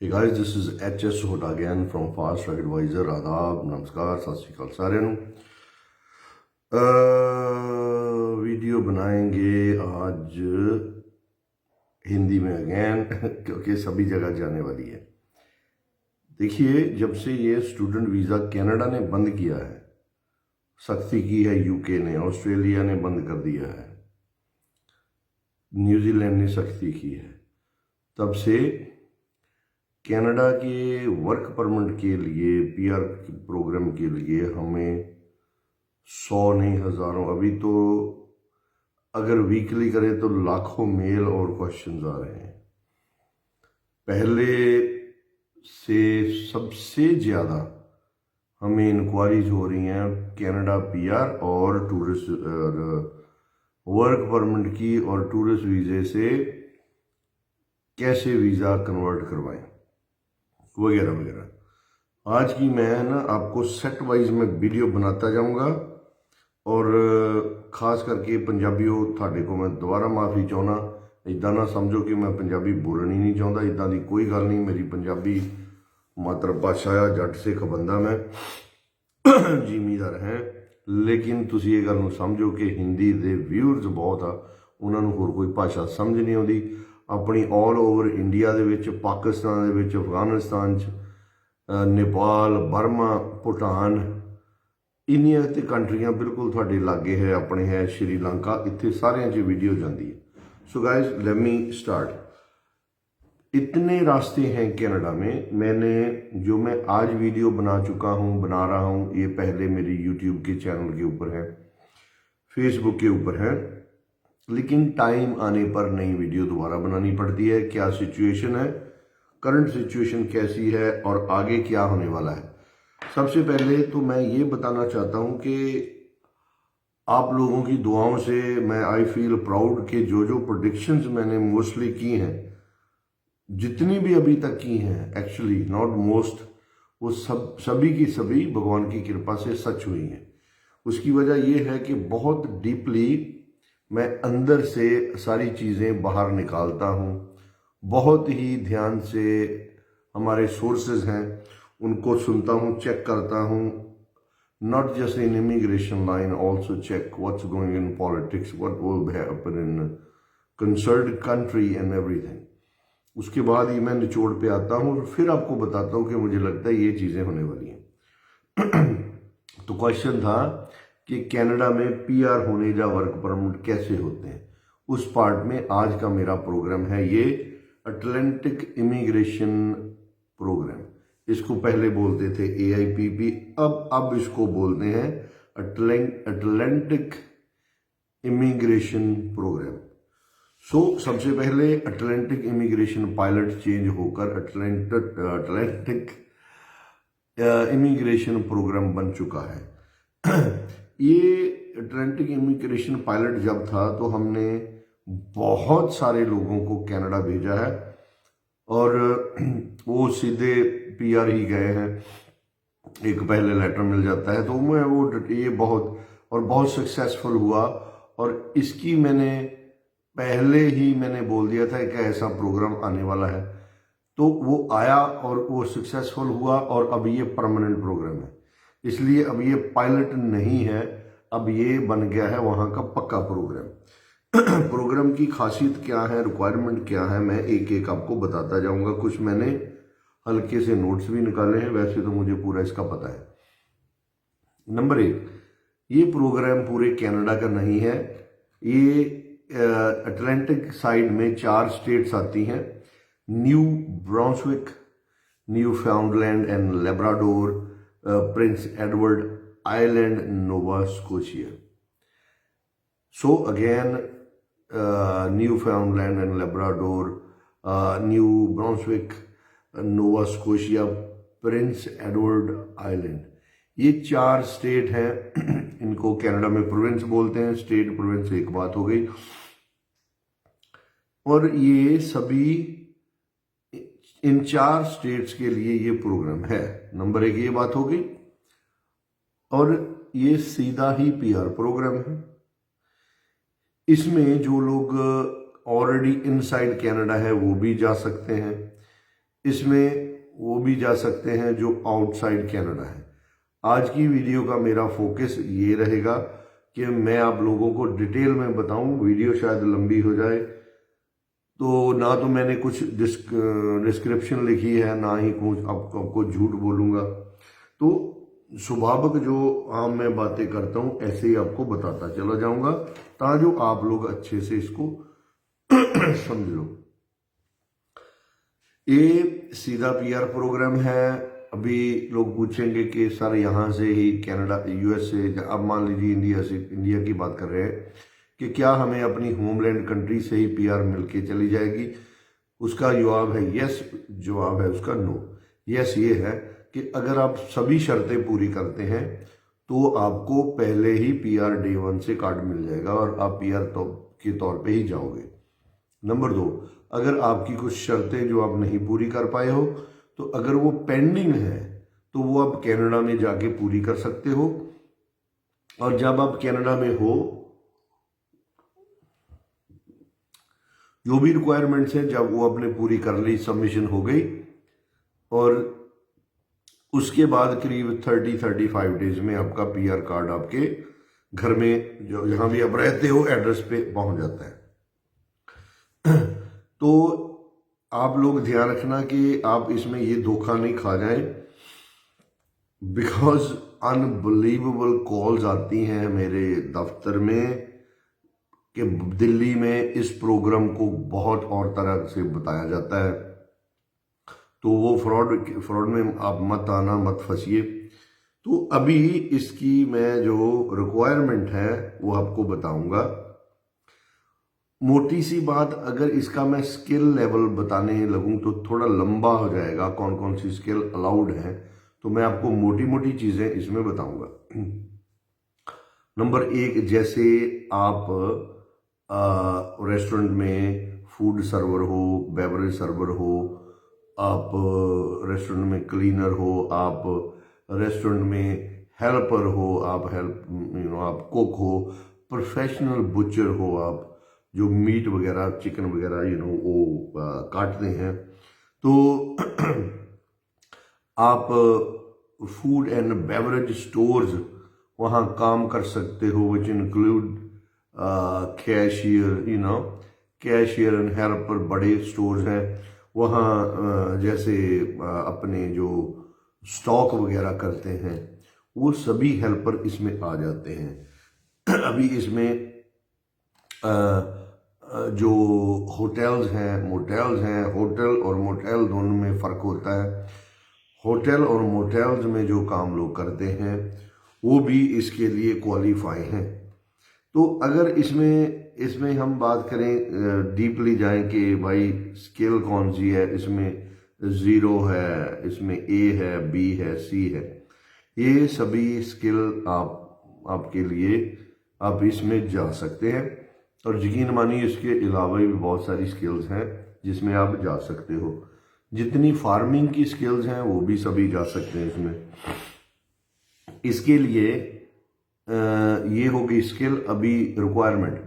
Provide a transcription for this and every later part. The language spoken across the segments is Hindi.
Hey guys, this is HS Hota again from Fast Track Advisor। आदाब, नमस्कार, सत श्री अकाल साਰਿਆਂ ਨੂੰ। वीडियो बनाएंगे आज हिंदी में अगेन क्योंकि सभी जगह जाने वाली है। देखिए, जब से ये स्टूडेंट वीज़ा कनाडा ने बंद किया है, सख्ती की है यूके ने, ऑस्ट्रेलिया ने बंद कर दिया है, न्यूजीलैंड ने सख्ती की है, तब से कनाडा के वर्क परमिट के लिए, पीआर प्रोग्राम के लिए हमें 100 नहीं हज़ारों, अभी तो अगर वीकली करें तो लाखों मेल और क्वेश्चंस आ रहे हैं। पहले से सबसे ज़्यादा हमें इंक्वायरीज हो रही हैं कनाडा पीआर और टूरिस्ट वर्क परमिट की और टूरिस्ट वीज़े से कैसे वीज़ा कन्वर्ट करवाएं वगैरह वगैरह। आज की मैं ना आपको सेट वाइज में वीडियो बनाता जाऊंगा और खास करके पंजाबियों थाड़े को मैं दोबारा माफ़ी चाहना। इदा ना समझो कि मैं पंजाबी बोलनी नहीं चाहता, इदा की कोई गल नहीं। मेरी पंजाबी मातृभाषा आ, जट सिख बंदा मैं, जिमीदार हैं, लेकिन तुसी ये गल समझो कि हिंदी के व्यूअर्स बहुत आ, उन्होंने होर कोई भाषा समझ नहीं आती। अपनी ऑल ओवर इंडिया दे विच, पाकिस्तान दे विच, अफगानिस्तान नेपाल, बर्मा, भूटान, इन्नियां ते कंट्रियां बिल्कुल थोड़े लागे है, अपने है श्रीलंका, इत्थे सारियां च वीडियो जाती है। So guys let me start. इतने रास्ते हैं कनाडा में। मैं आज वीडियो बना चुका हूँ, बना रहा हूँ, ये पहले मेरी यूट्यूब के चैनल के ऊपर है, फेसबुक के ऊपर है, लेकिन टाइम आने पर नई वीडियो दोबारा बनानी पड़ती है। क्या सिचुएशन है, करंट सिचुएशन कैसी है और आगे क्या होने वाला है। सबसे पहले तो मैं ये बताना चाहता हूं कि आप लोगों की दुआओं से मैं आई फील प्राउड कि जो जो प्रेडिक्शंस मैंने मोस्टली की हैं, जितनी भी अभी तक की हैं, एक्चुअली नॉट मोस्ट, वो सभी की सभी भगवान की कृपा से सच हुई हैं। उसकी वजह यह है कि बहुत डीपली मैं अंदर से सारी चीज़ें बाहर निकालता हूँ, बहुत ही ध्यान से हमारे सोर्सेज हैं उनको सुनता हूँ, चेक करता हूँ। Not just in immigration line, also check what's going in politics, what will happen in concerned country and everything. उसके बाद ही मैं निचोड़ पे आता हूँ और फिर आपको बताता हूँ कि मुझे लगता है ये चीज़ें होने वाली हैं। तो क्वेश्चन था कि कनाडा में पीआर होने या वर्क परमिट कैसे होते हैं, उस पार्ट में आज का मेरा प्रोग्राम है। ये अटलांटिक इमिग्रेशन प्रोग्राम, इसको पहले बोलते थे AIPP, अब इसको बोलते हैं अटलांटिक इमिग्रेशन प्रोग्राम। सबसे पहले अटलांटिक इमिग्रेशन पायलट चेंज होकर अटलांटिक इमिग्रेशन प्रोग्राम बन चुका है। ये अटलांटिक इमिग्रेशन पायलट जब था तो हमने बहुत सारे लोगों को कनाडा भेजा है और वो सीधे पीआर ही गए हैं। एक पहले लेटर मिल जाता है तो मैं वो ये बहुत सक्सेसफुल हुआ। और इसकी मैंने बोल दिया था कि ऐसा प्रोग्राम आने वाला है, तो वो आया और वो सक्सेसफुल हुआ और अब ये परमानेंट प्रोग्राम है। इसलिए अब ये पायलट नहीं है, अब ये बन गया है वहाँ का पक्का प्रोग्राम। प्रोग्राम की खासियत क्या है, रिक्वायरमेंट क्या है, मैं एक एक आपको बताता जाऊंगा। कुछ मैंने हल्के से नोट्स भी निकाले हैं, वैसे तो मुझे पूरा इसका पता है। नंबर 1, ये प्रोग्राम पूरे कनाडा का नहीं है। ये अटलांटिक साइड में 4 स्टेट्स आती हैं, New Brunswick, Newfoundland and Labrador, Prince Edward Island, Nova Scotia. So again Newfoundland and Labrador, New Brunswick, Nova Scotia, Prince Edward Island, ये 4 स्टेट हैं। इनको कनाडा में प्रोविंस बोलते हैं, स्टेट प्रोविंस एक बात हो गई। और ये सभी इन 4 स्टेट्स के लिए ये प्रोग्राम है। नंबर 1 ये बात हो गई। और ये सीधा ही पीआर प्रोग्राम है। इसमें जो लोग ऑलरेडी इनसाइड कनाडा है वो भी जा सकते हैं, इसमें वो भी जा सकते हैं जो आउटसाइड कनाडा है। आज की वीडियो का मेरा फोकस ये रहेगा कि मैं आप लोगों को डिटेल में बताऊं, वीडियो शायद लंबी हो जाए, तो ना तो मैंने कुछ डिस्क्रिप्शन लिखी है, ना ही कुछ आपको झूठ बोलूंगा। तो स्वाभाविक जो आम मैं बातें करता हूं ऐसे ही आपको बताता चला जाऊंगा, ताकि आप लोग अच्छे से इसको समझ लो। ये सीधा पीआर प्रोग्राम है। अभी लोग पूछेंगे कि सर यहाँ से ही कनाडा, यूएस से, अब मान लीजिए इंडिया की बात कर रहे हैं कि क्या हमें अपनी होमलैंड कंट्री से ही पीआर मिलके चली जाएगी? उसका जवाब है यस, जवाब है उसका नो। यस ये है कि अगर आप सभी शर्तें पूरी करते हैं तो आपको पहले ही पीआर डे 1 से कार्ड मिल जाएगा और आप पीआर के तौर पे ही जाओगे। नंबर 2, अगर आपकी कुछ शर्तें जो आप नहीं पूरी कर पाए हो, तो अगर वो पेंडिंग है तो वो आप कनाडा में जाके पूरी कर सकते हो। और जब आप कनाडा में हो, जो भी रिक्वायरमेंट्स हैं जब वो आपने पूरी कर ली, सबमिशन हो गई, और उसके बाद करीब 30-35 डेज में आपका पीआर कार्ड आपके घर में, जो जहां भी आप रहते हो, एड्रेस पे पहुंच जाता है। तो आप लोग ध्यान रखना कि आप इसमें ये धोखा नहीं खा जाएं, बिकॉज अनबिलीवेबल कॉल्स आती हैं मेरे दफ्तर में कि दिल्ली में इस प्रोग्राम को बहुत और तरह से बताया जाता है, तो वो फ्रॉड में आप मत आना, मत फंसिए। तो अभी इसकी मैं जो रिक्वायरमेंट है वो आपको बताऊंगा। मोटी सी बात, अगर इसका मैं स्किल लेवल बताने लगूं तो थोड़ा लंबा हो जाएगा, कौन कौन सी स्किल अलाउड है, तो मैं आपको मोटी मोटी चीजें इसमें बताऊंगा। नंबर 1, जैसे आप रेस्टोरेंट में फूड सर्वर हो, बेवरेज सर्वर हो, आप रेस्टोरेंट में क्लीनर हो, आप रेस्टोरेंट में हेल्पर हो, आप आप कुक हो, प्रोफेशनल बुचर हो, आप जो मीट वगैरह, चिकन वगैरह वो काटते हैं, तो आप फूड एंड बेवरेज स्टोर्स वहाँ काम कर सकते हो, which include cashier, cashier and helper. बड़े स्टोर्स हैं वहाँ, जैसे अपने जो स्टॉक वगैरह करते हैं, वो सभी हेल्पर इसमें आ जाते हैं। अभी इसमें जो होटल्स हैं, मोटेल्स हैं, होटल और मोटेल दोनों में फ़र्क होता है। होटल और मोटेल्स में जो काम लोग करते हैं वो भी इसके लिए क्वालिफाई हैं। तो अगर इसमें हम बात करें, डीपली जाएं कि भाई स्किल कौन सी है, इसमें 0 है, इसमें A है, B है, C है, ये सभी स्किल आपके लिए आप इसमें जा सकते हैं। और यकीन मानिए इसके अलावा भी बहुत सारी स्किल्स हैं जिसमें आप जा सकते हो। जितनी फार्मिंग की स्किल्स हैं वो भी सभी जा सकते हैं इसमें। इसके लिए ये होगी स्किल। अभी रिक्वायरमेंट,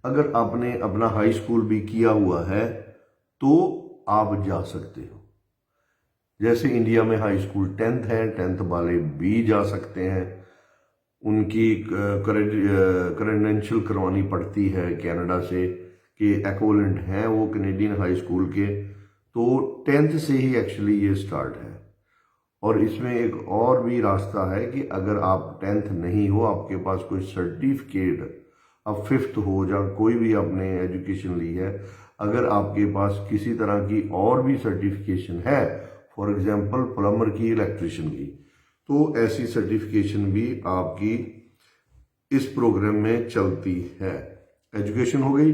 अगर आपने अपना हाई स्कूल भी किया हुआ है तो आप जा सकते हो। जैसे इंडिया में हाई स्कूल 10th है, 10th वाले भी जा सकते हैं। उनकी क्रेडेंशियल करवानी पड़ती है कनाडा से कि एक्विवेलेंट हैं वो कैनेडियन हाई स्कूल के, तो 10th से ही एक्चुअली ये स्टार्ट है। और इसमें एक और भी रास्ता है कि अगर आप 10th नहीं हो, आपके पास कोई सर्टिफिकेट, अब 5th हो या कोई भी आपने एजुकेशन ली है, अगर आपके पास किसी तरह की और भी सर्टिफिकेशन है, फॉर एग्जांपल प्लम्बर की, इलेक्ट्रिशियन की, तो ऐसी सर्टिफिकेशन भी आपकी इस प्रोग्राम में चलती है। एजुकेशन हो गई।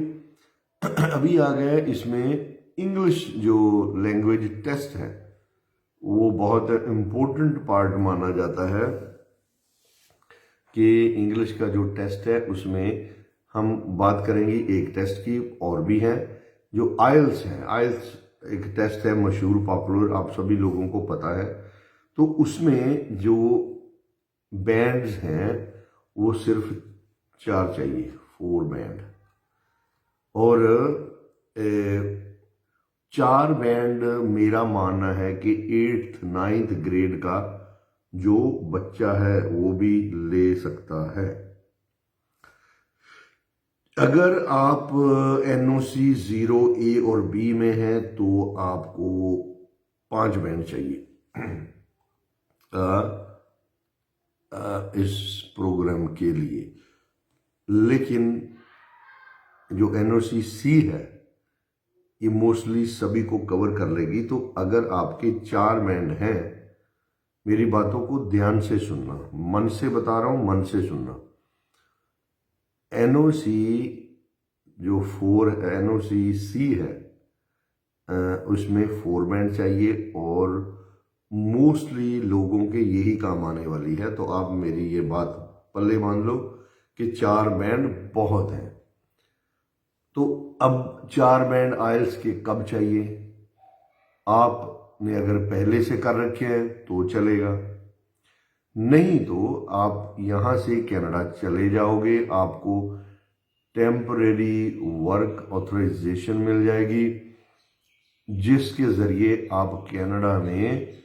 अभी आ गया इसमें इंग्लिश जो लैंग्वेज टेस्ट है, वो बहुत इम्पोर्टेंट पार्ट माना जाता है कि इंग्लिश का जो टेस्ट है उसमें हम बात करेंगे एक टेस्ट की, और भी है जो आइल्स है। आइल्स एक टेस्ट है मशहूर, पॉपुलर, आप सभी लोगों को पता है। तो उसमें जो बैंड्स हैं वो सिर्फ 4 चाहिए, 4 बैंड। और 4 बैंड मेरा मानना है कि 8th 9th ग्रेड का जो बच्चा है वो भी ले सकता है। अगर आप NOC 0A और B में हैं तो आपको 5 बैंड चाहिए इस प्रोग्राम के लिए। लेकिन जो NOC C है ये मोस्टली सभी को कवर कर लेगी। तो अगर आपके 4 बैंड हैं, मेरी बातों को ध्यान से सुनना, मन से बता रहा हूं, मन से सुनना। NOC जो NOC C है उसमें 4 बैंड चाहिए और मोस्टली लोगों के यही काम आने वाली है। तो आप मेरी ये बात पल्ले मान लो कि 4 बैंड बहुत हैं। तो अब 4 बैंड आइल्स के कब चाहिए? आपने अगर पहले से कर रखे हैं तो चलेगा, नहीं तो आप यहां से कनाडा चले जाओगे, आपको टेम्परेरी वर्क ऑथराइजेशन मिल जाएगी जिसके जरिए आप कनाडा में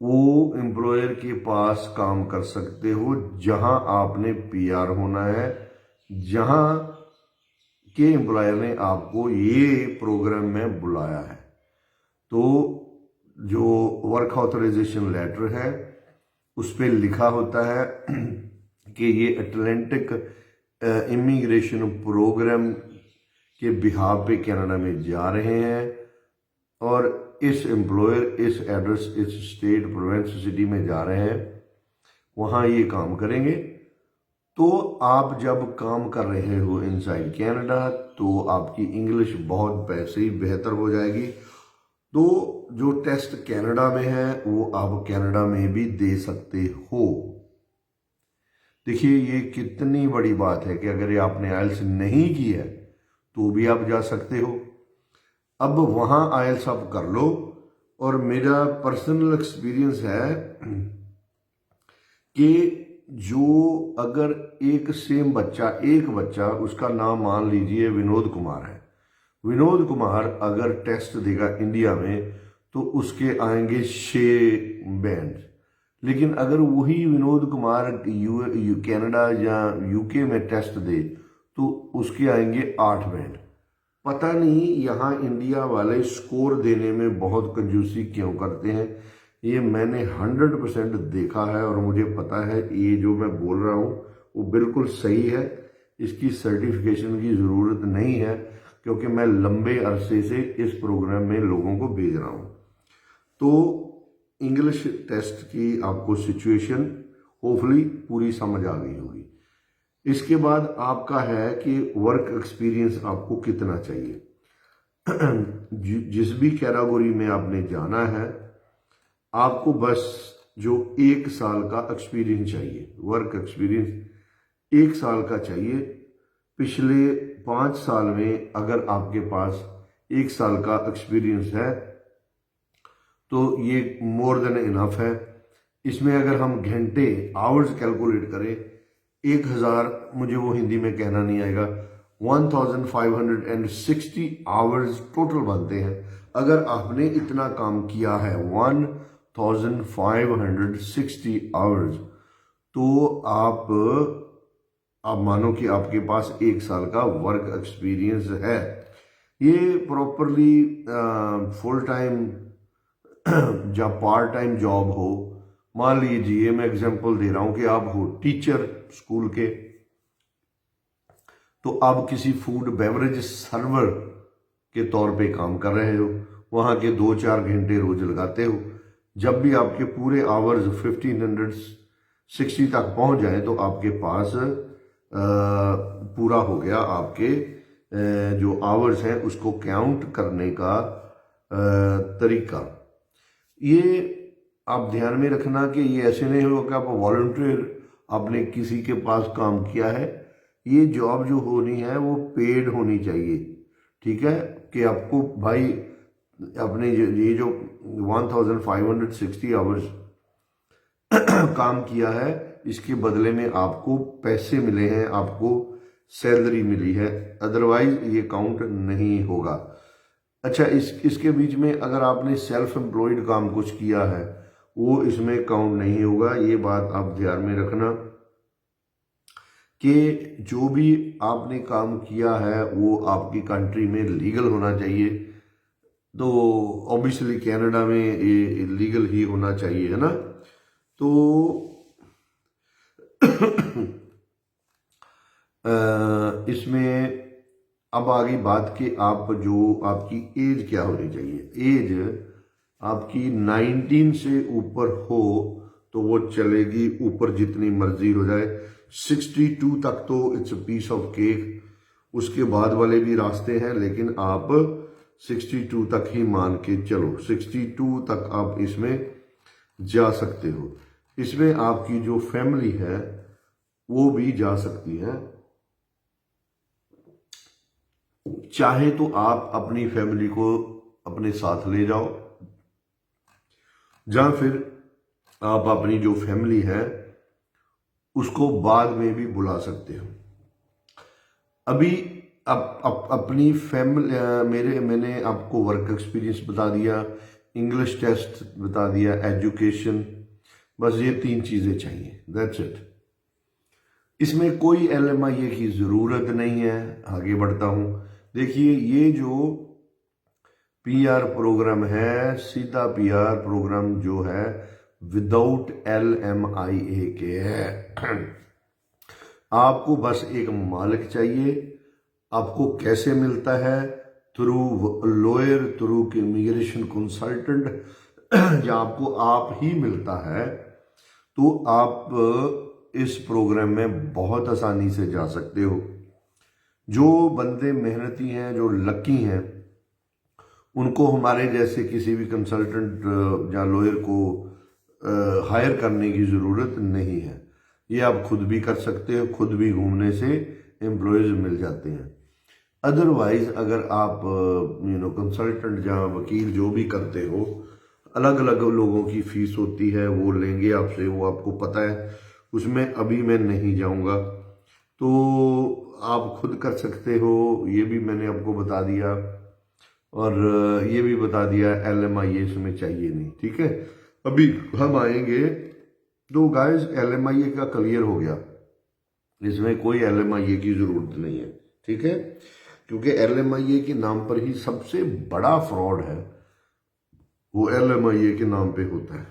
वो एम्प्लॉयर के पास काम कर सकते हो जहां आपने PR होना है, जहां के एम्प्लॉयर ने आपको ये प्रोग्राम में बुलाया है। तो जो वर्क ऑथराइजेशन लेटर है उस पर लिखा होता है कि ये अटलांटिक इमिग्रेशन प्रोग्राम के बिहाफ पे कनाडा में जा रहे हैं और इस एम्प्लॉयर इस एड्रेस इस स्टेट प्रोविंस सिटी में जा रहे हैं, वहाँ ये काम करेंगे। तो आप जब काम कर रहे हो इनसाइड कनाडा तो आपकी इंग्लिश बहुत वैसे ही बेहतर हो जाएगी। तो जो टेस्ट कनाडा में है वो आप कनाडा में भी दे सकते हो। देखिए ये कितनी बड़ी बात है कि अगर ये आपने आइल्स नहीं की है तो भी आप जा सकते हो। अब वहां आइल्स आप कर लो। और मेरा पर्सनल एक्सपीरियंस है कि जो अगर एक सेम बच्चा, एक बच्चा उसका नाम मान लीजिए विनोद कुमार है, विनोद कुमार अगर टेस्ट देगा इंडिया में तो उसके आएंगे 6 बैंड। लेकिन अगर वही विनोद कुमार कनाडा या UK में टेस्ट दे तो उसके आएंगे 8 बैंड। पता नहीं यहाँ इंडिया वाले स्कोर देने में बहुत कंजूसी क्यों करते हैं, ये मैंने 100% देखा है और मुझे पता है ये जो मैं बोल रहा हूँ वो बिल्कुल सही है। इसकी सर्टिफिकेशन की ज़रूरत नहीं है क्योंकि मैं लंबे अरसे से इस प्रोग्राम में लोगों को भेज रहा हूँ। तो इंग्लिश टेस्ट की आपको सिचुएशन होपफुली पूरी समझ आ गई होगी। इसके बाद आपका है कि वर्क एक्सपीरियंस आपको कितना चाहिए। जिस भी कैटेगरी में आपने जाना है आपको बस जो 1 साल का एक्सपीरियंस चाहिए, वर्क एक्सपीरियंस 1 साल का चाहिए। पिछले 5 साल में अगर आपके पास 1 साल का एक्सपीरियंस है तो ये मोर देन इनफ है। इसमें अगर हम घंटे आवर्स कैलकुलेट करें 1000, मुझे वो हिंदी में कहना नहीं आएगा, 1560 आवर्स टोटल बनते हैं। अगर आपने इतना काम किया है 1560 आवर्स तो आप मानो कि आपके पास 1 साल का वर्क एक्सपीरियंस है। ये प्रॉपरली फुल टाइम या पार्ट टाइम जॉब हो, मान लीजिए मैं एग्जांपल दे रहा हूं कि आप हो टीचर स्कूल के, तो आप किसी फूड बेवरेज सर्वर के तौर पे काम कर रहे हो, वहां के 2-4 घंटे रोज लगाते हो। जब भी आपके पूरे आवर्स 1560 तक पहुंच जाए तो आपके पास पूरा हो गया आपके जो आवर्स हैं उसको काउंट करने का तरीका। ये आप ध्यान में रखना कि ये ऐसे नहीं होगा कि आप वॉलंटियर आपने किसी के पास काम किया है। ये जॉब जो होनी है वो पेड होनी चाहिए, ठीक है, कि आपको भाई अपने ये जो 1560 आवर्स काम किया है इसके बदले में आपको पैसे मिले हैं, आपको सैलरी मिली है, अदरवाइज ये काउंट नहीं होगा। अच्छा, इसके बीच में अगर आपने सेल्फ एम्प्लॉयड काम कुछ किया है वो इसमें काउंट नहीं होगा। ये बात आप ध्यान में रखना कि जो भी आपने काम किया है वो आपकी कंट्री में लीगल होना चाहिए। तो ऑब्वियसली कनाडा में ये लीगल ही होना चाहिए, है ना। तो इसमें अब आ गई बात कि आप जो आपकी एज क्या होनी चाहिए। एज आपकी 19 से ऊपर हो तो वो चलेगी, ऊपर जितनी मर्जी हो जाए। 62 तक तो it's a piece of cake. उसके बाद वाले भी रास्ते हैं, लेकिन आप 62 तक ही मान के चलो। 62 तक आप इसमें जा सकते हो। इसमें आपकी जो फैमिली है वो भी जा सकती है। चाहे तो आप अपनी फैमिली को अपने साथ ले जाओ, या फिर आप अपनी जो फैमिली है उसको बाद में भी बुला सकते हो। अभी अपनी फैमिली मैंने आपको वर्क एक्सपीरियंस बता दिया, इंग्लिश टेस्ट बता दिया, एजुकेशन, बस ये 3 चीजें चाहिए, दैट्स इट। इसमें कोई LMIA की जरूरत नहीं है। आगे बढ़ता हूं। देखिए, ये जो PR प्रोग्राम है, सीधा PR प्रोग्राम जो है विदाउट LMIA के है। आपको बस एक मालिक चाहिए। आपको कैसे मिलता है? Through lawyer, through immigration consultant, या आपको आप ही मिलता है तो आप इस प्रोग्राम में बहुत आसानी से जा सकते हो। जो बंदे मेहनती हैं, जो लकी हैं, उनको हमारे जैसे किसी भी कंसल्टेंट या लॉयर को हायर करने की ज़रूरत नहीं है। ये आप खुद भी कर सकते हो। खुद भी घूमने से एम्प्लॉयज़ मिल जाते हैं। अदरवाइज अगर आप कंसल्टेंट या वकील जो भी करते हो, अलग अलग लोगों की फीस होती है, वो लेंगे आपसे, वो आपको पता है। उसमें अभी मैं नहीं जाऊंगा। तो आप खुद कर सकते हो, ये भी मैंने आपको बता दिया। और ये भी बता दिया LMIA इसमें चाहिए नहीं, ठीक है। अभी हम आएंगे तो गाइस LMIA का क्लियर हो गया, इसमें कोई LMIA की जरूरत नहीं है, ठीक है। क्योंकि LMIA के नाम पर ही सबसे बड़ा फ्रॉड है, वो LMIA के नाम पे होता है।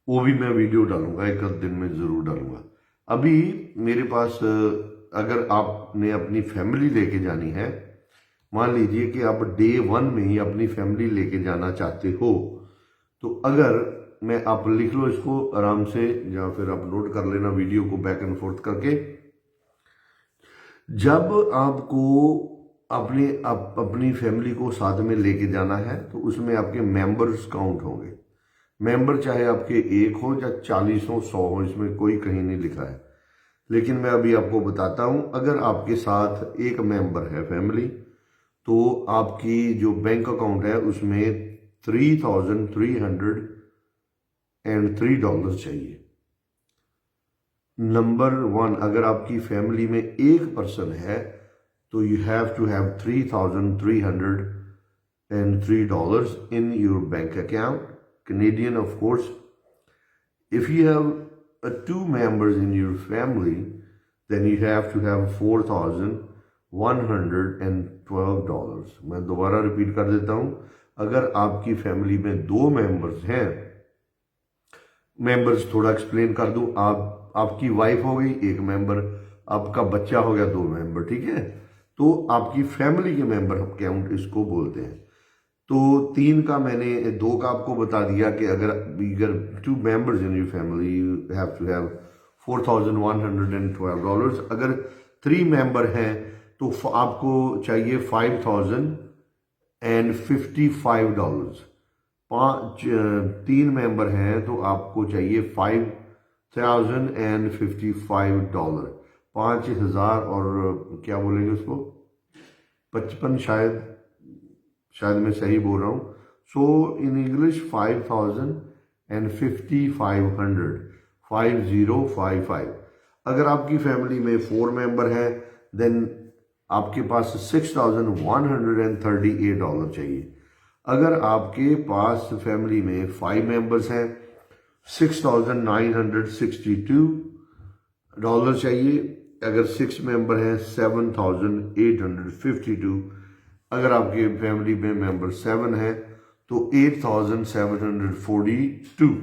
वो भी मैं वीडियो डालूंगा, एक आध दिन में जरूर डालूंगा। अभी मेरे पास अगर आपने अपनी फैमिली लेके जानी है, मान लीजिए कि आप डे 1 में ही अपनी फैमिली लेके जाना चाहते हो, तो अगर मैं, आप लिख लो इसको आराम से, या फिर आप नोट कर लेना वीडियो को बैक एंड फोर्थ करके। जब आपको अपनी फैमिली को साथ में लेके जाना है तो उसमें आपके मेंबर्स काउंट होंगे। मेंबर चाहे आपके 1 हो या 40 हो, 100 हो, इसमें कोई कहीं नहीं लिखा है। लेकिन मैं अभी आपको बताता हूं, अगर आपके साथ एक मेंबर है फैमिली, तो आपकी जो बैंक अकाउंट है उसमें $3,303 चाहिए। नंबर 1, अगर आपकी फैमिली में एक पर्सन है तो you have to have $3,303 in your bank account, Canadian of course. If you have 2 members in your family, then you have to have $4,112. मैं दोबारा रिपीट कर देता हूं, अगर आपकी फैमिली में 2 मेंबर्स हैं, मेंबर्स थोड़ा एक्सप्लेन कर दूं, आपकी वाइफ हो गई 1 मेंबर, आपका बच्चा हो गया 2 मेंबर, ठीक है। तो आपकी फैमिली के मेंबर काउंट इसको बोलते हैं। तो 3 का मैंने 2 का आपको बता दिया कि अगर 2 members in your family, you have to have $4,112। अगर 3 मेंबर हैं तो आपको चाहिए $5,055। 3 मेंबर हैं तो आपको चाहिए $5,055। 5,000 और क्या बोलेंगे उसको, 55, शायद मैं सही बोल रहा हूं। सो इन इंग्लिश 5,055 अगर आपकी फैमिली में 4 मेंबर हैं, देन आपके पास $6,138 चाहिए। अगर आपके पास फैमिली में 5 मेंबर्स हैं, $6,962 चाहिए। अगर 6 मेंबर हैं, 7,852। अगर आपके फैमिली में मेंबर 7 हैं तो 8,742।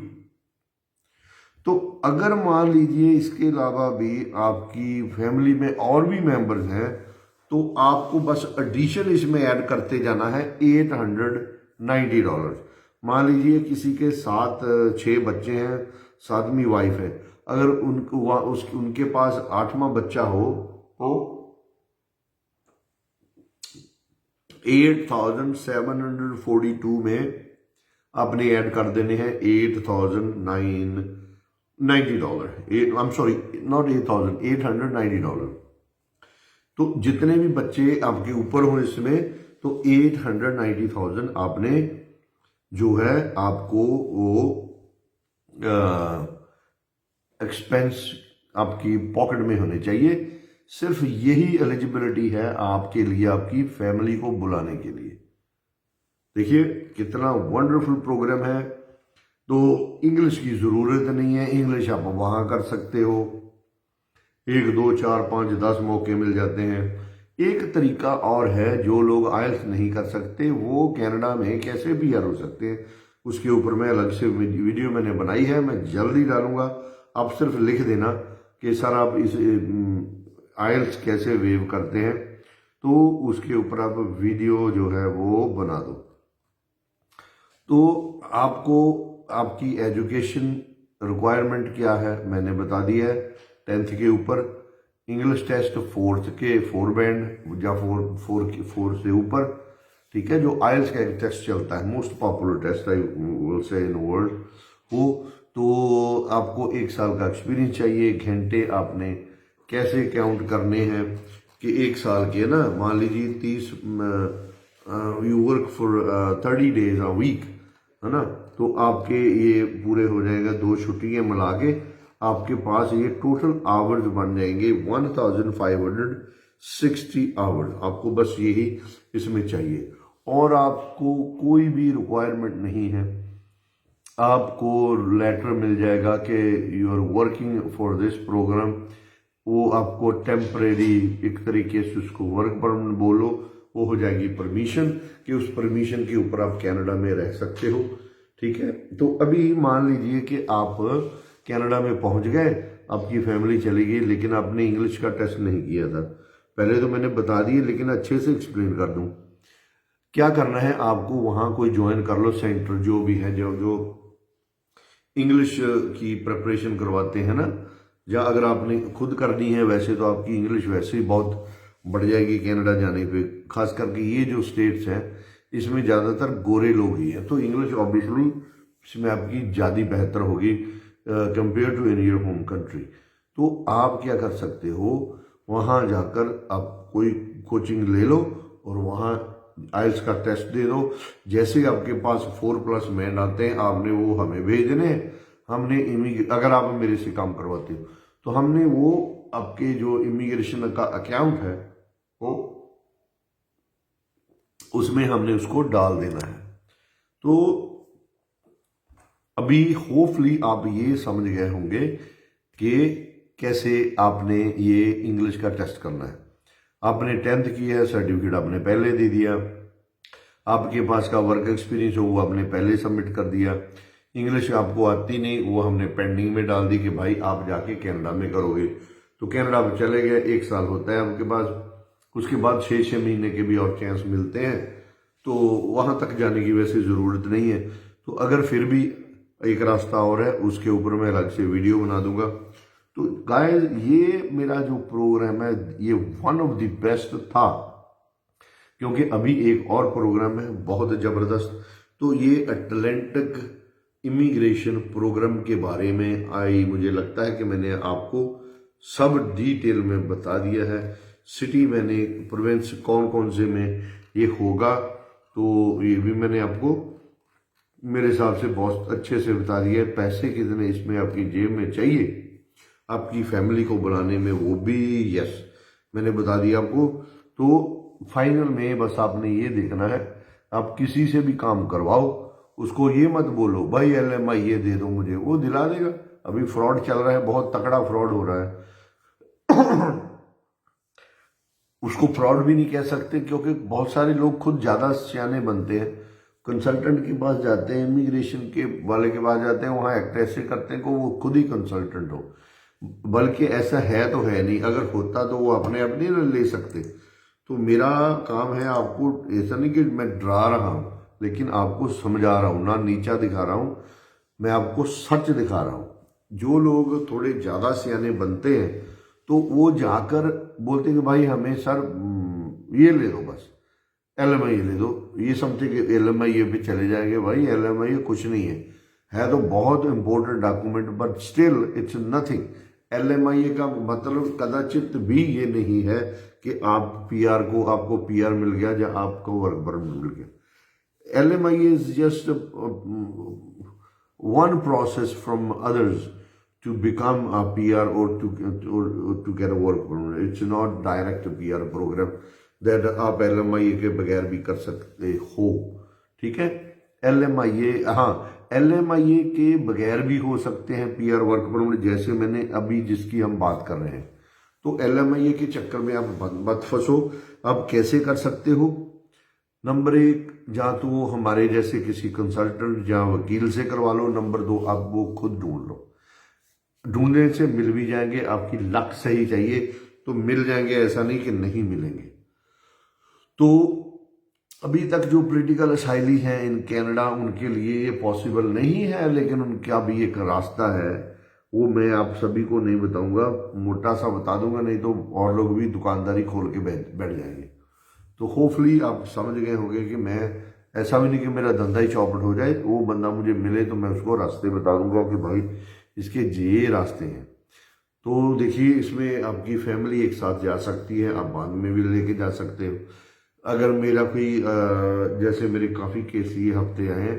तो अगर मान लीजिए इसके अलावा भी आपकी फैमिली में और भी मेंबर्स हैं तो आपको बस एडिशन इसमें ऐड करते जाना है $890। मान लीजिए किसी के 6 बच्चे हैं, 7वीं वाइफ है, अगर उनके पास 8वां बच्चा हो तो 8,742 में आपने ऐड कर देने हैं $8,990। I am sorry, not 8,000, $890। तो जितने भी बच्चे आपके ऊपर हो इसमें तो 890,000 आपने जो है आपको वो एक्सपेंस आपकी पॉकेट में होने चाहिए। सिर्फ यही एलिजिबिलिटी है आपके लिए, आपकी फैमिली को बुलाने के लिए। देखिए कितना वंडरफुल प्रोग्राम है। तो इंग्लिश की ज़रूरत नहीं है, इंग्लिश आप वहाँ कर सकते हो, 1 2 4 5 10 मौके मिल जाते हैं। एक तरीका और है, जो लोग आइल्स नहीं कर सकते वो कनाडा में कैसे पीआर हो सकते हैं, उसके ऊपर मैं अलग से वीडियो मैंने बनाई है, मैं जल्दी डालूंगा। आप सिर्फ लिख देना कि सर आप इस आइल्स कैसे वेव करते हैं, तो उसके ऊपर आप वीडियो जो है वो बना दो। तो आपको आपकी एजुकेशन रिक्वायरमेंट क्या है मैंने बता दिया है। 10th के ऊपर इंग्लिश टेस्ट, 4th के 4 बैंड या 4 से ऊपर, ठीक है। जो आइल्स का एक टेस्ट चलता है, most popular test I will say in world, वो तो आपको 1 साल का एक्सपीरियंस चाहिए। घंटे आपने कैसे काउंट करने हैं कि 1 साल के ना, मान लीजिए 30 you work for 30 days a week, है ना, तो आपके ये पूरे हो जाएगा, 2 छुट्टियां मिला के आपके पास ये टोटल आवर्स बन जाएंगे 1560 आवर्स। आपको बस यही इसमें चाहिए और आपको कोई भी रिक्वायरमेंट नहीं है। आपको लेटर मिल जाएगा कि you are working for this program, वो आपको टेम्परेरी एक तरीके से उसको वर्क परमिट बोलो, वो हो जाएगी परमिशन, कि उस परमिशन के ऊपर आप कनाडा में रह सकते हो, ठीक है। तो अभी मान लीजिए कि आप कनाडा में पहुंच गए, आपकी फैमिली चली गई, लेकिन आपने इंग्लिश का टेस्ट नहीं किया था। पहले तो मैंने बता दिए, लेकिन अच्छे से एक्सप्लेन कर दूं। क्या करना है आपको, वहां कोई ज्वाइन कर लो सेंटर जो भी है, जो इंग्लिश की प्रिपरेशन करवाते हैं ना, या अगर आपने खुद करनी है वैसे तो आपकी इंग्लिश वैसे ही बहुत बढ़ जाएगी कनाडा जाने पे। खास करके ये जो स्टेट्स हैं इसमें ज़्यादातर गोरे लोग ही हैं, तो इंग्लिश ऑब्वियसली इसमें आपकी ज़्यादा बेहतर होगी compare to in your home country. तो आप क्या कर सकते हो, वहाँ जाकर आप कोई कोचिंग ले लो और वहाँ आइल्स का टेस्ट दे दो। जैसे आपके पास 4+ मैन आते हैं, आपने वो हमें भेज देने हैं। हमने अगर आप मेरे से काम करवाते हो तो हमने वो आपके जो इमिग्रेशन का अकाउंट है वो उसमें हमने उसको डाल देना है। तो अभी होपफुली आप ये समझ गए होंगे कि कैसे आपने ये इंग्लिश का टेस्ट करना है। आपने 10th की है, सर्टिफिकेट आपने पहले दे दिया, आपके पास का वर्क एक्सपीरियंस हो वो आपने पहले सबमिट कर दिया। इंग्लिश आपको आती नहीं, वो हमने पेंडिंग में डाल दी कि भाई आप जाके कनाडा में करोगे। तो कनाडा में चले गए, 1 साल होता है आपके पास, उसके बाद 6 महीने के भी और चांस मिलते हैं, तो वहाँ तक जाने की वैसे ज़रूरत नहीं है। तो अगर फिर भी एक रास्ता और है, उसके ऊपर मैं अलग से वीडियो बना दूंगा। तो गाइस, ये मेरा जो प्रोग्राम है ये वन ऑफ द बेस्ट था, क्योंकि अभी एक और प्रोग्राम है बहुत ज़बरदस्त। तो ये अटलांटिक इमिग्रेशन प्रोग्राम के बारे में मुझे लगता है कि मैंने आपको सब डिटेल में बता दिया है। सिटी मैंने, प्रोविंस कौन कौन से में ये होगा, तो ये भी मैंने आपको मेरे हिसाब से बहुत अच्छे से बता दिया है। पैसे कितने इसमें आपकी जेब में चाहिए आपकी फैमिली को बुलाने में, वो भी यस मैंने बता दिया आपको। तो फाइनल में बस आपने ये देखना है, आप किसी से भी काम करवाओ, उसको ये मत बोलो भाई LMI ये दे दो मुझे, वो दिला देगा। अभी फ्रॉड चल रहा है, बहुत तकड़ा फ्रॉड हो रहा है। उसको फ्रॉड भी नहीं कह सकते क्योंकि बहुत सारे लोग खुद ज्यादा सियाने बनते हैं, कंसल्टेंट के पास जाते हैं, इमिग्रेशन के वाले के पास जाते हैं, वहां एक्ट ऐसे करते हैं कि वो खुद ही कंसल्टेंट हो, बल्कि ऐसा है तो है नहीं। अगर होता तो वो अपने अपने ले सकते। तो मेरा काम है आपको, ऐसा नहीं कि मैं डरा रहा हूं, लेकिन आपको समझा रहा हूं, ना नीचा दिखा रहा हूं, मैं आपको सच दिखा रहा हूं। जो लोग थोड़े ज्यादा सियाने बनते हैं तो वो जाकर बोलते हैं कि भाई हमें सर ये ले दो, बस LMI ले दो, ये समझे कि LMI पे चले जाएंगे। भाई LMI कुछ नहीं है तो बहुत important document, but still it's nothing. LMI का मतलब कदाचित भी ये नहीं है कि आप PR को, आपको PR मिल गया या आपको वर्क परमिट मिल गया। LMI is just one process from others to become a PR or to get a work permit. It's not direct PR program that आप LMI के बगैर भी कर सकते हो, ठीक है। LMI, हाँ, LMI के बगैर भी हो सकते हैं PR वर्क परमिट, जैसे मैंने अभी जिसकी हम बात कर रहे हैं। तो LMI के चक्कर में आप मत फंसो। आप कैसे कर सकते हो? नंबर 1, या तो वो हमारे जैसे किसी कंसल्टेंट या वकील से करवा लो। नंबर 2, आप वो खुद ढूंढ लो। ढूंढने से मिल भी जाएंगे, आपकी लक सही चाहिए तो मिल जाएंगे, ऐसा नहीं कि नहीं मिलेंगे। तो अभी तक जो पॉलिटिकल असाइली हैं इन कनाडा, उनके लिए ये पॉसिबल नहीं है, लेकिन उनका भी एक रास्ता है, वो मैं आप सभी को नहीं बताऊंगा, मोटा सा बता दूंगा, नहीं तो और लोग भी दुकानदारी खोल के बैठ जाएंगे। तो होपफुली आप समझ गए होंगे कि मैं ऐसा भी नहीं कि मेरा धंधा ही चौपट हो जाए। वो बंदा मुझे मिले तो मैं उसको रास्ते बता दूंगा कि भाई इसके ये रास्ते हैं। तो देखिए, इसमें आपकी फैमिली एक साथ जा सकती है, आप बाद में भी लेके जा सकते हो। अगर मेरा कोई जैसे मेरे काफ़ी केस ये हफ्ते आए हैं,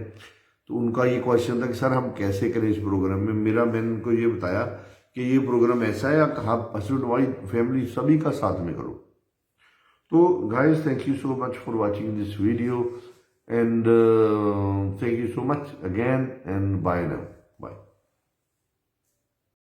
तो उनका ये क्वेश्चन था कि सर हम कैसे करें इस प्रोग्राम में। मैंने उनको ये बताया कि ये प्रोग्राम ऐसा है, आप हस्बैंड वाइफ फैमिली सभी का साथ में करो। So guys, thank you so much for watching this video, and thank you so much again, and bye now.